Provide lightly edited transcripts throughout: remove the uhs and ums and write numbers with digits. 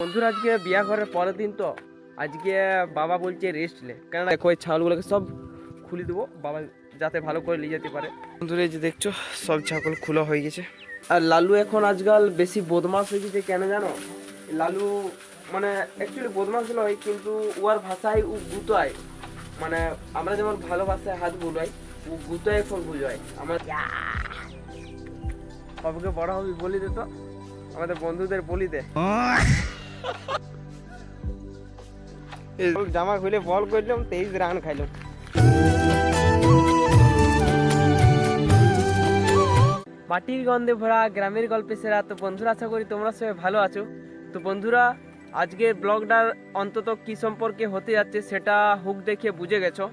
বন্ধুরা আজকে বিয়া ঘরের পরের দিন তো আজকে বাবা বলছে রেস্ট নে, কেন দেখো এই ছাগলগুলোকে সব খুলে দেবো বাবা যাতে ভালো করে নিয়ে যেতে পারে। বন্ধুরা এই যে দেখছো সব ছাগল খোলা হয়ে গেছে। আর লালু এখন আজকাল বেশি বদমাশ হয়ে গেছে, কেন জানো? লালু মানে অ্যাকচুয়ালি বদমাশ নয়, কিন্তু ওর ভাষায় ও গুতায়, মানে আমরা যেমন ভালোবাসায় হাত বুলাই ও গুতায় এখন বুঝায়। আমার বাবুকে বড় হবি বলি দে, তো আমাদের বন্ধুদের বলি দে। জামা খুলে বল করলাম, 23 রান খাইলাম। মাটির গন্ধে ভরা গ্রামের গল্পে সেরা। তো বন্ধুরা আশা করি তোমরা সবাই ভালো আছো। তো বন্ধুরা আজকের ব্লগটার অন্তত কি সম্পর্কে হতে যাচ্ছে সেটা হুক দেখে বুঝে গেছো।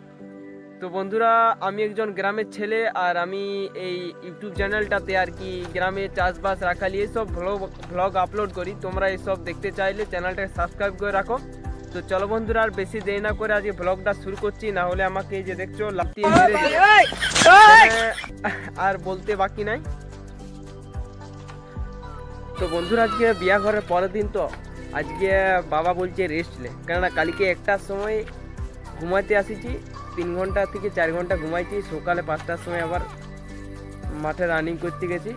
তো বন্ধুরা আমি একজন গ্রামের ছেলে, আর আমি এই ইউটিউব চ্যানেলটাতে আর কি গ্রামে চাষবাস রাখালি এইসব ভ্লগ আপলোড করি। তোমরা এইসব দেখতে চাইলে চ্যানেলটাকে সাবস্ক্রাইব করে রাখো। তো চলো বন্ধুরা আর বেশি দেরি না করে আজকে ব্লগটা শুরু করছি, না হলে আমাকে এই যে দেখছো লাফিয়ে মেরে দিবে। আর বলতে বাকি নাই। তো বন্ধুরা আজকে বিয়া ঘরের পরের দিন তো আজকে বাবা বলছে রেস্ট নে, কেননা কালকে একটার সময় ঘুমাইতে আসিছি, 3 ঘন্টা থেকে 4 ঘন্টা ঘুমাইছি। সকালে 5টার সময় আবার মাঠে রানিং করতে গেছি।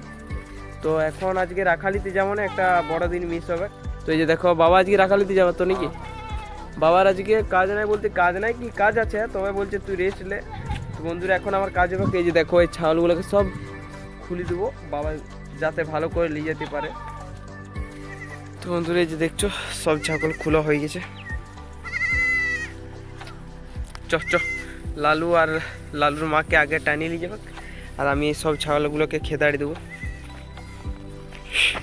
তো এখন আজকে রাখালিতে যাবো না, একটা বড় দিন মিস হবে। তো এই যে দেখো বাবা আজকে রাখালিতে যাবো তো নাকি। বাবার আজকে কাজ নাই বলতে কাজ নাই কি কাজ আছে, তবে বলছে তুই রেস্ট নে। তো বন্ধুরা এখন আমার কাজ হবে, এই যে দেখো এই ছাগলগুলোকে সব খুলে দেবো বাবা যাতে ভালো করে নিয়ে যেতে পারে। তো বন্ধুরা এই যে দেখছো সব ছাগল খোলা হয়ে গেছে। চ লালু আর লালুর মাকে আগে টানিয়ে নিয়ে যাবে, আর আমি সব ছাগলগুলোকে খেদাড়ি দেবো।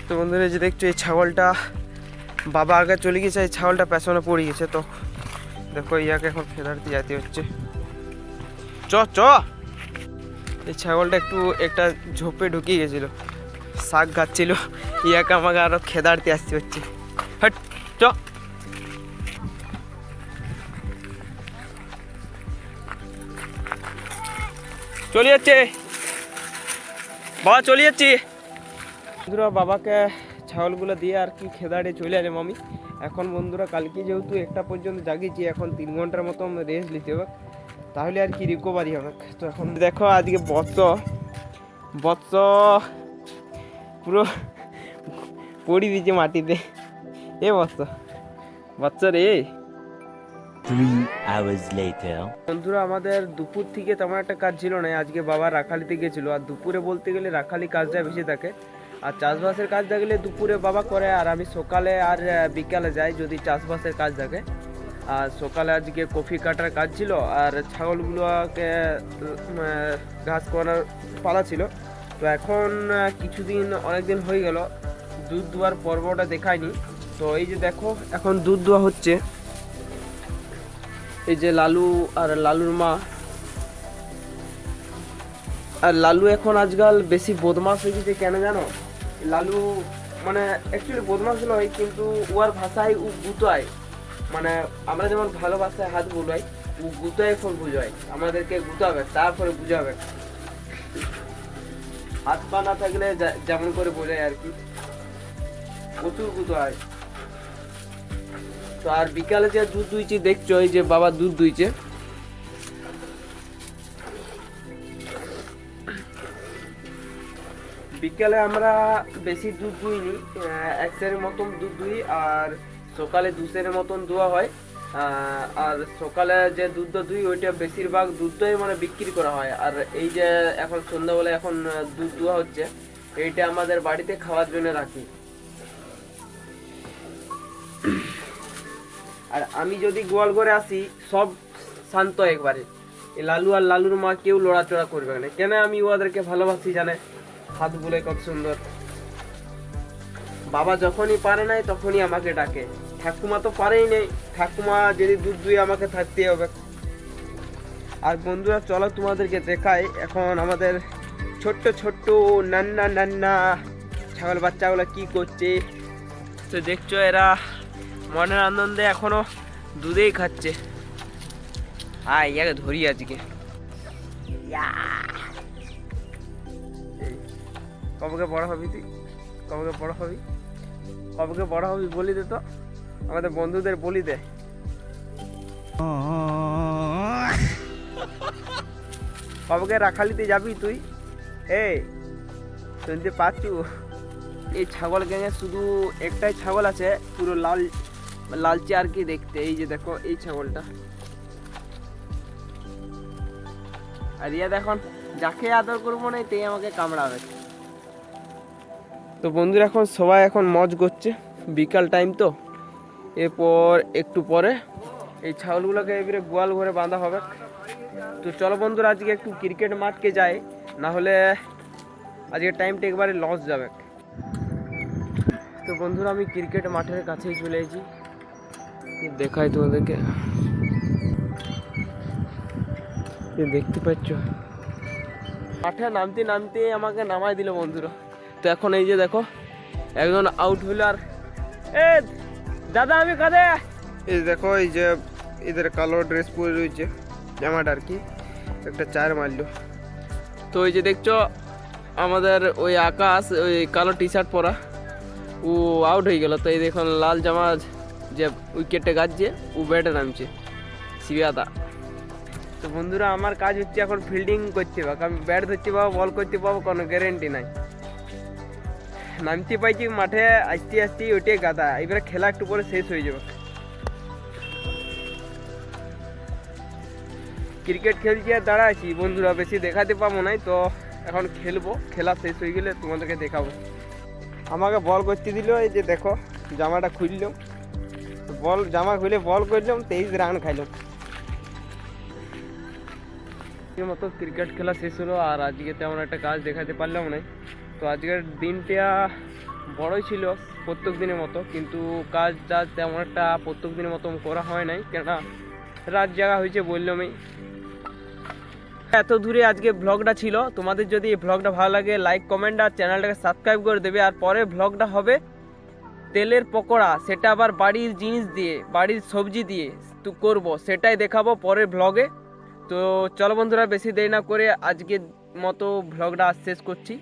তো বন্ধুরা এই যে দেখছো এই ছাগলটা বাবা আগে চলে গেছে, এই ছাগলটা পেছনে পড়ে গেছে। তো দেখো ইয়াকে এখন খেদাড়তে যেতে হচ্ছে। চ এই ছাগলটা একটা ঝোপে ঢুকিয়ে গেছিল, শাক খাচ্ছিল, ইয়াকে আমাকে আরো খেদাড়তে আসতে হচ্ছে। হট চ। চলে যাচ্ছে বাবা, চলে যাচ্ছি। বন্ধুরা বাবাকে ছাগলগুলো দিয়ে আর কি খেদাড়ে চলে এলাম আমি। এখন বন্ধুরা কালকে যেহেতু 1টা পর্যন্ত জাগিয়েছি, এখন 3 ঘন্টার মতো রেস্ট নিতে হবে, তাহলে আর কি রিকভারি হবে। তো এখন দেখো আজকে বৎস পুরো পড়ি দিয়েছে মাটিতে। এ বৎস রে। 3 hours later. বন্ধুরা আমাদের দুপুর থেকে তেমন একটা কাজ ছিল না, আজকে বাবা রাখালিতে গেছিলো। আর দুপুরে বলতে গেলে রাখালি কাজটা বেশি থাকে, আর চাষবাসের কাজ থাকলে দুপুরে বাবা করে, আর আমি সকালে আর বিকালে যাই যদি চাষবাসের কাজ থাকে। আর সকালে আজকে কফি কাটার কাজ ছিল, আর ছাগলগুলোকে ঘাস করার পালা ছিল। তো এখন অনেকদিন হয়ে গেল দুধ দুয়ার পর্বটা দেখায়নি। তো এই যে দেখো এখন দুধ দোয়া হচ্ছে, এই যে লালু আর লালুর মা। আর লালু এখন আজকাল বেশি বদমাশ হয়ে গেছে, কেন জানো? লালু মানে অ্যাকচুয়ালি বদমাশ নয়, কিন্তু ওর ভাষায় ও গুতায়, মানে আমরা যেমন ভালোবাসায় হাত বুলাই ও গুতায় এখন বুঝায়, আমাদেরকে গুতাবে তারপরে বুঝাবে। হাত পা না থাকলে যেমন করে বোঝায় আর কি, প্রচুর গুতায়। তো আর বিকালে যে দুধ দুইছি দেখছো, এই যে বাবা দুধ দুইছে। বিকালে আমরা বেশি দুধ দুইনি, 1 সেরের মতন দুধ দুই, আর সকালে 2 সেরের মতন দোয়া হয়। আর সকালে যে দুধটা দুই ওইটা বেশিরভাগ দুধটাই মানে বিক্রি করা হয়। আর এই যে এখন সন্ধ্যাবেলা এখন দুধ দোয়া হচ্ছে, এইটা আমাদের বাড়িতে খাওয়ার জন্য রাখি। আর আমি যদি গোয়াল ঘরে আসি সব শান্ত একবারে, লালু আর লালুর মা কেউ লড়াচড়া করবে না, কেন আমি ওদেরকে ভালোবাসি জানে, হাত বুলে কত সুন্দর। বাবা যখনই পারে নাই তখনই আমাকে ডাকে, ঠাকুমা তো পারেই নেই, ঠাকুমা যদি দুধ দুই আমাকে থাকতে হবে। আর বন্ধুরা চলো তোমাদেরকে দেখাই এখন আমাদের ছোট্ট ছোট্ট নান্না ছাগল বাচ্চাগুলো কি করছে। তো দেখছো এরা মনের আনন্দে এখনো দুধেই খাচ্ছে। ইয়াকে ধরি আজকে। কবে বড় হবি তুই? কবে বড় হবি বলি দে তো আমাদের বন্ধুদের বলি দে। বাবাকে রাখালিতে যাবি তুই? এই শুনতে পাচ্ছু? এই ছাগল গ্যাংয়ে শুধু একটাই ছাগল আছে, পুরো লালচে আর কি দেখতে। এই যে দেখো এই ছাগলটা, আর ইয়া দেখুন যাকে আদর করবো না তেই আমাকে কামড়াবে। তো বন্ধুরা এখন সবাই এখন মজ করছে, বিকাল টাইম তো। এরপর একটু পরে এই ছাগলগুলোকে এবারে গোয়াল ঘরে বাঁধা হবে। তো চলো বন্ধুরা আজকে একটু ক্রিকেট মাঠকে যাই, না হলে আজকে টাইমটা একবারে লস যাবে। তো বন্ধুরা আমি ক্রিকেট মাঠের কাছেই চলে এসেছি, দেখাই তোমাদেরকে। দেখতে পাচ্ছ মাঠে নামতে নামতে আমাকে নামাই দিল বন্ধুরা। তো এখন এই যে দেখো একজন আউট হইল। আর এ দাদা আমি কাঁদে, এই দেখো এই যে এদের কালো ড্রেস পরে রয়েছে, জামাটা আর কি, একটা চার মারলো। তো ওই যে দেখছো আমাদের ওই আকাশ ওই কালো টি শার্ট পরা, ও আউট হয়ে গেল। তো এই দেখুন লাল জামা যে উইকেটে গাচ্ছে ও ব্যাটে নামছে, শিবিয়াদা। তো বন্ধুরা আমার কাজ হচ্ছে এখন ফিল্ডিং করতে পাবো, আমি ব্যাট ধরতে পাবো, বল করতে পাবো, কোনো গ্যারেন্টি নাই। নামতে পাইছি মাঠে, আসতে আসতে ওইটাই গাদা। এবারে খেলা একটু পরে শেষ হয়ে যাবে। ক্রিকেট খেলছি আর দাঁড়া আছি বন্ধুরা, বেশি দেখাতে পাবো নাই। তো এখন খেলবো, খেলা শেষ হয়ে গেলে তোমাদেরকে দেখাবো। আমাকে বল করতে দিল, এই যে দেখো জামাটা খুললাম, বল জামা খুলে বল করলাম, 23 রান খাইলাম। এর মতো ক্রিকেট খেলা শেষ হলো, আর আজকে তেমন একটা কাজ দেখাতে পারলাম না। তো আজকের দিনটা বড়ই ছিল প্রত্যেক দিনের মতো, কিন্তু কাজটা তেমন একটা প্রত্যেক দিনের মতো করা হয় নাই, কেননা রাত জাগা হয়েছে বললামই। এত দূরে আজকে ব্লগটা ছিল। তোমাদের যদি এই ব্লগটা ভালো লাগে লাইক কমেন্ট আর চ্যানেলটাকে সাবস্ক্রাইব করে দেবে। আর পরে ব্লগটা হবে তেলের পকোড়া, সেটা আবার বাড়ির জিনিস দিয়ে, বাড়ির সবজি দিয়ে তো করবো, সেটাই দেখাবো পরের ব্লগে। তো চলো বন্ধুরা বেশি দেরি না করে আজকের মতো ব্লগটা শেষ করছি।